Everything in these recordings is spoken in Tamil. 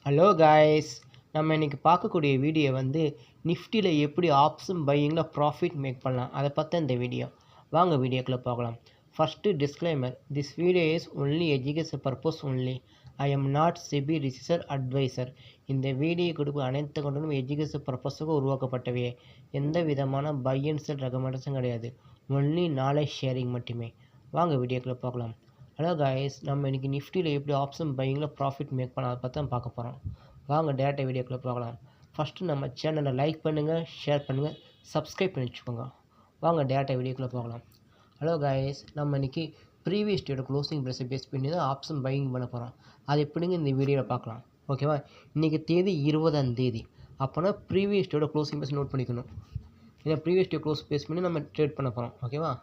ஹலோ காய்ஸ், நம்ம இன்னைக்கு பார்க்கக்கூடிய வீடியோ வந்து நிஃப்டியில் எப்படி ஆப்ஷன் பையிங்கில் ப்ராஃபிட் மேக் பண்ணலாம் அதை பற்றி இந்த வீடியோ. வாங்க வீடியோக்குள்ளே பார்க்கலாம். First disclaimer, this video is only education purpose only. I am not SEBI research advisor. இந்த வீடியோ கொடுக்கும் அனைத்து கொண்டும் எஜுகேஷன் பர்பஸுக்கு உருவாக்கப்பட்டவையே. எந்த விதமான பை அண்ட் செல் ரெக்கமெண்டேஷன் கிடையாது. ஒன்லி நாலேஜ் ஷேரிங் மட்டுமே. வாங்க வீடியோக்குள்ளே பார்க்கலாம். ஹலோ காய்ஸ், நம்ம இன்றைக்கி நிஃப்டியில் எப்படி ஆப்ஷன் பையிங்கில் ப்ராஃபிட் மேக் பண்ண அதை பற்றி தான் பார்க்க போகிறோம். வாங்க டேட்டா வீடியோக்குள்ளே பார்க்கலாம். ஃபஸ்ட்டு நம்ம சேனலை லைக் பண்ணுங்கள், ஷேர் பண்ணுங்கள், சப்ஸ்கிரைப் பண்ணி வச்சுக்கோங்க. வாங்க டேட்டா வீடியோக்குள்ளே பார்க்கலாம். ஹலோ காய்ஸ், நம்ம இன்றைக்கி ப்ரீவியஸ் டேயோட க்ளோசிங் ப்ரைஸை பேஸ் பண்ணி தான் ஆப்ஷன் பையிங் பண்ண போகிறோம். அது எப்படிங்க இந்த வீடியோவில் பார்க்கலாம். ஓகேவா? இன்றைக்கி தேதி 20 அப்போனா ப்ரீவியஸ் டேயோட க்ளோசிங் ப்ரைஸ் நோட் பண்ணிக்கணும். ஏன்னா ப்ரீவியஸ் டே க்ளோஸ் பேஸ் பண்ணி நம்ம ட்ரேட் பண்ண போகிறோம். ஓகேவா?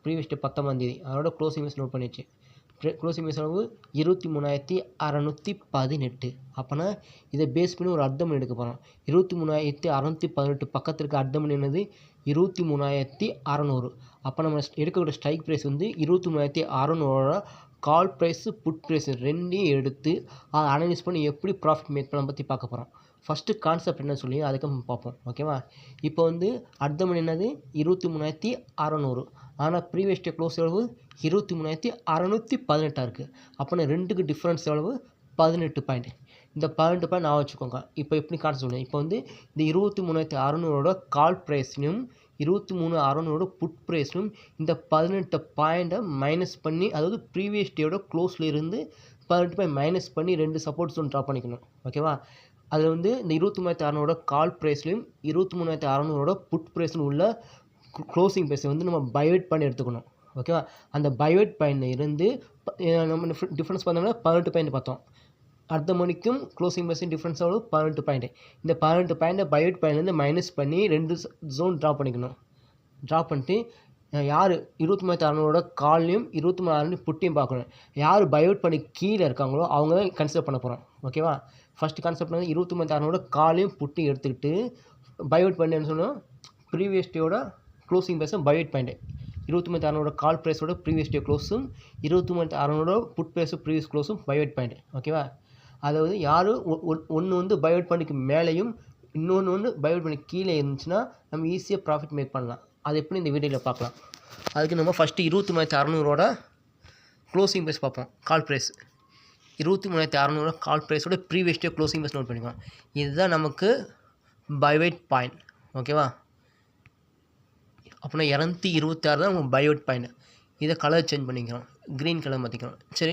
ப்ரீவியஸ் டே 19 அதோட க்ளோசிங் ப்ரைஸ் நோட் பண்ணிச்சு. க்ளோசிங் ப்ரைஸ் அளவு 23,618. அப்போனா இதை பேஸ் பண்ணி ஒரு அர்த்தம் எடுக்க போகிறோம். 23,618 பக்கத்திற்கு அர்த்தம் என்னது? 23,600. அப்போ நம்ம எடுக்கக்கூடிய ஸ்ட்ரைக் ப்ரைஸ் வந்து 23,600 கால் ப்ரைஸு புட் ப்ரைஸு ரெண்டையும் எடுத்து அதை அனலைஸ் பண்ணி எப்படி ப்ராஃபிட் மேக் பண்ண பற்றி பார்க்க போகிறோம். ஃபஸ்ட்டு கான்செப்ட் என்ன சொல்லி அதுக்கு பார்ப்போம். ஓகேவா? இப்போ வந்து அர்த்தம் என்னது? 23,600. ஆனால் ப்ரீவியஸ் டே க்ளோஸ் எவ்வளவு? 23,618 இருக்குது. அப்போனா ரெண்டுக்கு டிஃப்ரென்ஸ் எவ்வளவு? 18 பாயிண்ட். இந்த 18 பாயிண்ட் நான் வச்சுக்கோங்க. இப்போ எப்படி கான்செப்ட் சொல்லுங்கள். இப்போ வந்து இந்த 23,600 கால் ப்ரைஸ்லையும் 23,600 புட் ப்ரைஸ்லையும் இந்த 18 பாயிண்ட்டை மைனஸ் பண்ணி, அதாவது ப்ரீவியஸ் டேயோட க்ளோஸில் இருந்து 18 பாயிண்ட் மைனஸ் பண்ணி 2 சப்போர்ட்ஸ் ஒன்று ட்ரா பண்ணிக்கணும். ஓகேவா? அதில் வந்து இந்த 23,600 கால் ப்ரைஸ்லையும் 23,600 புட் ப்ரைஸ்லையும் உள்ள க்ளோசிங் ப்ரைஸை வந்து நம்ம பைவேட் பண்ணி எடுத்துக்கணும். ஓகேவா? அந்த பைவேட் பாயிண்டில் இருந்து நம்ம டிஃப்ரென்ஸ் பார்த்தோம்னா 18 பாயிண்ட் பார்த்தோம். அடுத்த மணிக்கும் க்ளோசிங் ப்ரைஸின் டிஃப்ரென்ஸ் எவ்வளோ? 18 பாயிண்ட். இந்த 18 பாயிண்ட்டை பைவேட் பாயிண்ட்லேருந்து மைனஸ் பண்ணி 2 ஜோன் ட்ரா பண்ணிக்கணும். ட்ரா பண்ணிட்டு யார் 23,600 கால்லையும் 23,600 புட்டையும் பார்க்கணும். யார் பைவேட் பண்ணி கீழே இருக்காங்களோ அவங்க தான் கன்சிடர் பண்ண போகிறோம். ஓகேவா? ஃபஸ்ட்டு கான்செப்ட் வந்து 23,600 காலையும் புட்டையும் எடுத்துக்கிட்டு பைவேட் பண்ணி என்ன சொன்னோம்? ப்ரீவியஸ் டேயோட க்ளோசிங் ப்ரைஸும் பைவேட் பாயிண்ட். 23,600 கால் ப்ரைஸோட ப்ரீவியஸ் டே க்ளோஸும் 23,600 புட் ப்ரைஸும் ப்ரீவியஸ் க்ளோஸும் பைவேட் பாயிண்ட். ஓகேவா? அதாவது யார் ஒன்று வந்து பைவேட் பாயிண்ட்டுக்கு மேலேயும் இன்னொன்று வந்து பைவேட் பண்ணி கீழே இருந்துச்சுன்னா நம்ம ஈஸியாக ப்ராஃபிட் மேக் பண்ணலாம். அது எப்படி இந்த வீடியோவில் பார்க்கலாம். அதுக்கு நம்ம ஃபஸ்ட்டு 23,600 க்ளோசிங் ப்ரைஸ் பார்ப்போம். கால் ப்ரைஸ் 23,600 கால் ப்ரைஸோட previous day closing price note பண்ணிக்கலாம். இதுதான் நமக்கு பைவேட் பாயிண்ட். ஓகேவா? அப்படின்னா 226 தான் நம்ம பைவேட் பாயிண்ட். இதை கலர் சேஞ்ச் பண்ணிக்கிறோம். க்ரீன் கலர் மாற்றிக்கிறோம். சரி,